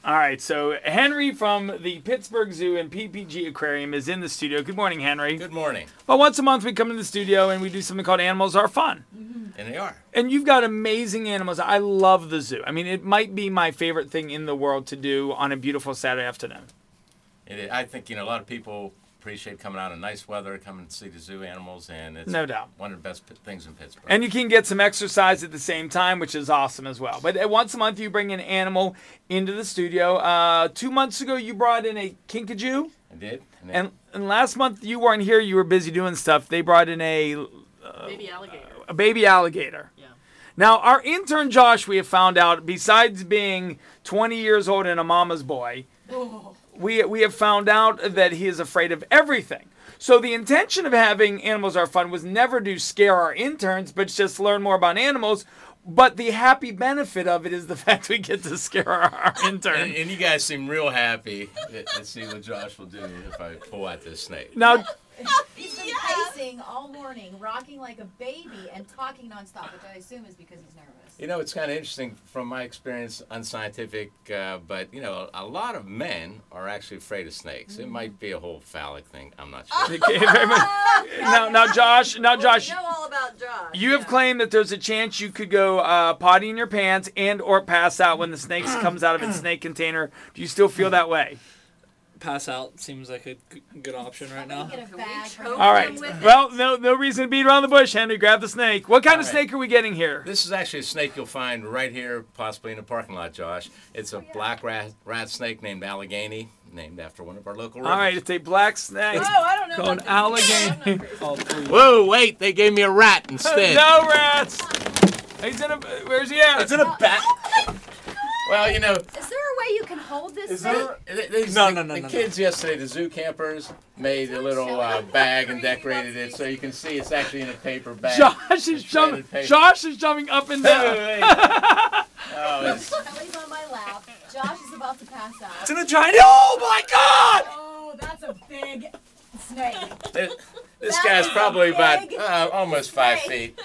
All right, so Henry from the Pittsburgh Zoo and PPG Aquarium is in the studio. Good morning, Henry. Good morning. Well, once a month we come in the studio and we do something called Animals Are Fun. And they are. And you've got amazing animals. I love the zoo. I mean, it might be my favorite thing in the world to do on a beautiful Saturday afternoon. I think, a lot of people appreciate coming out in nice weather, coming to see the zoo animals, and it's no doubt one of the best things in Pittsburgh. And you can get some exercise at the same time, which is awesome as well. But once a month you bring an animal into the studio. 2 months ago you brought in a kinkajou. I did. And last month you weren't here. You were busy doing stuff. They brought in a baby alligator. A baby alligator. Yeah. Now, our intern Josh, we have found out, besides being 20 years old and a mama's boy, we have found out that he is afraid of everything. So the intention of having Animals Are Fun was never to scare our interns, but just learn more about animals. But the happy benefit of it is the fact we get to scare our intern. And you guys seem real happy to see what Josh will do if I pull out this snake. Now, he's been pacing all morning, rocking like a baby and talking nonstop, which I assume is because he's nervous. It's kind of interesting from my experience, unscientific, but, a lot of men are actually afraid of snakes. It might be a whole phallic thing. I'm not sure. now, Josh, We know all about Josh. you have claimed that there's a chance you could go potty in your pants and or pass out when the snake comes out of its snake container. Do you still feel that way? Pass out seems like a good option right now. Get a bag. All right. Well, no reason to beat around the bush, Henry. Grab the snake. What kind of snake are we getting here? This is actually a snake you'll find right here, possibly in the parking lot, Josh. It's a black rat snake named Allegheny, named after one of our local rivers. All right, it's a black snake. I don't know. Called Allegheny. Whoa, wait, they gave me a rat instead. No rats. Where's he at? It's in a bat. Well, Is there a way you can hold this snake? No. The kids yesterday, the zoo campers, made a little bag and decorated it so you can see it's actually in a paper bag. Josh is jumping up and down. Ellie's on my lap. Josh is about to pass out. It's in a giant. Oh my God! Oh, that's a big snake. This guy's probably about almost 5 feet.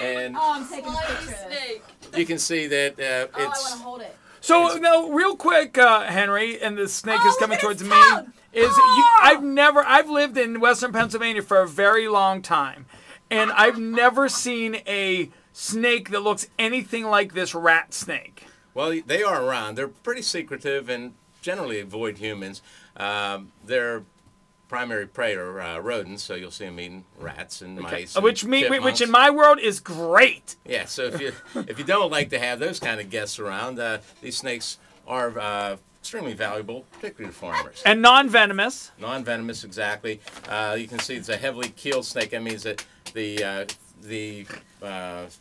And Oh, I'm taking a picture of this. Snake. you can see that I want it's... to hold it. So now, real quick, Henry, and the snake is coming towards me. tongue. I've lived in Western Pennsylvania for a very long time, and I've never seen a snake that looks anything like this rat snake. Well, they are around. They're pretty secretive and generally avoid humans. Their primary prey are rodents, so you'll see them eating rats and mice. And Which chipmunks. in my world is great. Yeah, so if you don't like to have those kind of guests around, these snakes are extremely valuable, particularly to farmers. And non-venomous. Non-venomous, exactly. You can see it's a heavily keeled snake. That means that the Josh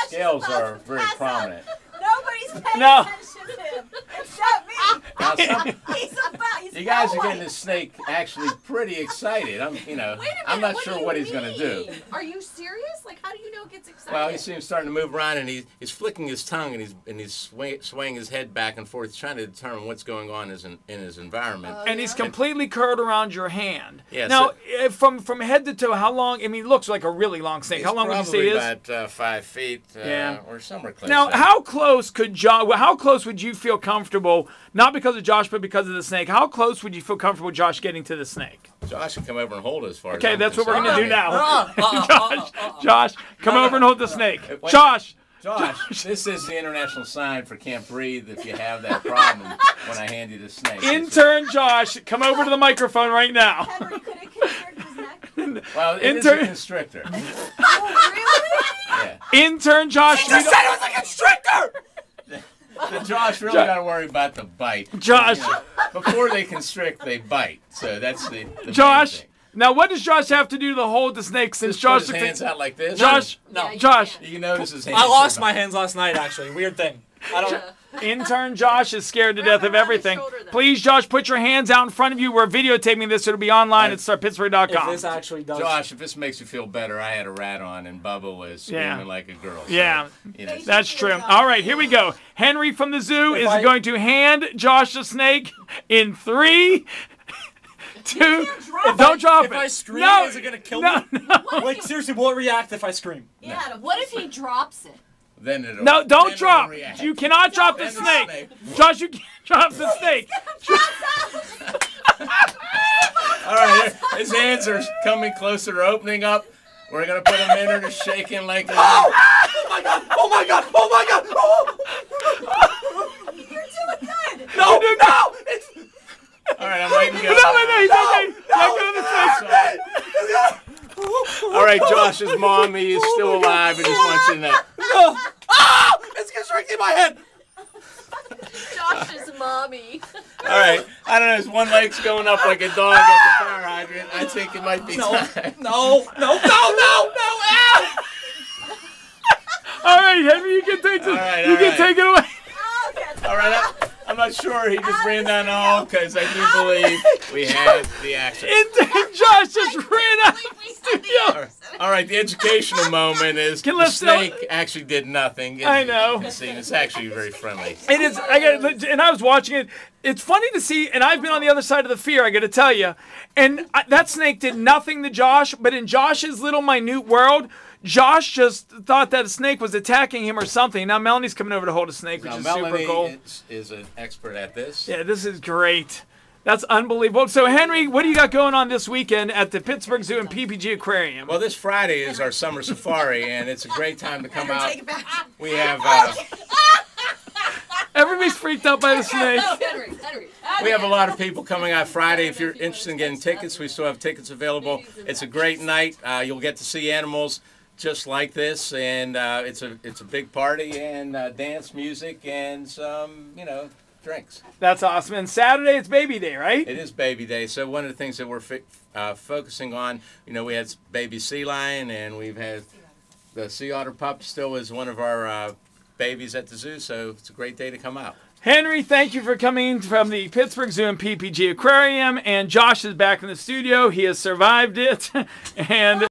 scales are very prominent. Nobody's paying No. attention to him except me. Now, He's you guys are going. getting this snake actually pretty excited. I'm not sure what he's going to do. Are you serious? Like, how do you know it gets excited? Well, you see him starting to move around, and he's flicking his tongue, and he's swaying his head back and forth, trying to determine what's going on in his environment. And he's completely curled around your hand. Yeah, Now, from head to toe, how long? I mean, it looks like a really long snake. How long would you say it is? Probably about 5 feet, or somewhere close. Now, to how close how close would you feel comfortable, not because of Josh, but because of the snake, how close would you feel comfortable Josh getting to the snake? Josh can come over and hold it as far as Okay, I'm that's what we're concerned. going to do now. Josh, come over and hold the snake. Wait. Josh! Josh, this is the international sign for can't breathe if you have that problem when I hand you the snake. Intern Josh, come over to the microphone right now. Henry, could it constrict his neck? Well, it is a constrictor. Oh, really? Yeah. Intern Josh. He just said it was a constrictor! But Josh really got to worry about the bite. Josh. Before they constrict, they bite. So that's the Josh. main thing. Now, what does Josh have to do to hold the snake since Just Josh put his hands out like this. Josh, No. Josh, You notice his hands. I lost my hands last night, actually. Weird thing. I don't. intern Josh is scared to Wrap death of around his everything. shoulder, then. Please, Josh, put your hands out in front of you. We're videotaping this. It'll be online at If starpittsburgh.com. this actually does. Josh, if this makes you feel better, I had a rat on and Bubba was screaming like a girl. So, Yeah. you know, That's true. All right, here we go. Henry from the zoo is I- going to hand Josh the snake in 3, 2. Don't drop it. If I scream, no, is it gonna kill no, me? no. Like seriously, will it react if I scream? Yeah. What if he drops it? Then it'll. No, don't then drop. it'll react. You cannot drop the Then the snake. snake. Josh, you can't drop the snake. All right, his hands are coming closer, opening up. We're gonna put him in her to shaking like. Oh my god! Oh my god! Oh my god! Oh. You're doing good. No! No! It's All right, I'm letting go. no! He's okay. Let go of the snake. All right, Josh's mommy is still alive and just wants you to know. No! Ah! It's constricting my head. Josh's mommy. All right, I don't know. His one leg's going up like a dog at the fire hydrant. I think it might be time. No! Ah! All right, Henry, you can take this. All right, you all can right. take it away. Oh, okay. All right, I'm not sure. He just ran down the hall because I do believe we had the accident. Intern Josh just ran out of the studio. All right, the educational moment is the let's tell- snake actually did nothing. I know. You can see, it's actually very friendly. It is. And I was watching it. It's funny to see, and I've been on the other side of the fear. I got to tell you, and that snake did nothing to Josh. But in Josh's little minute world, Josh just thought that a snake was attacking him or something. Now Melanie's coming over to hold a snake, which Now, is Melanie super cool. is an expert at this. Yeah, this is great. That's unbelievable. So Henry, what do you got going on this weekend at the Pittsburgh Zoo and PPG Aquarium? Well, this Friday is our summer safari, and it's a great time to come out. Take it back. We have Everybody's freaked out by the snake. No, Henry. we have a lot of people coming out Friday. If you're interested in getting tickets, we still have tickets available. It's a great night. You'll get to see animals just like this, and it's a big party and dance music and some drinks. That's awesome. And Saturday it's baby day, right? It is baby day, so one of the things that we're focusing on, we had baby sea lion, and we've had the sea otter pup still is one of our babies at the zoo, so it's a great day to come out. Henry, thank you for coming from the Pittsburgh Zoo and PPG Aquarium. And Josh is back in the studio. He has survived it. And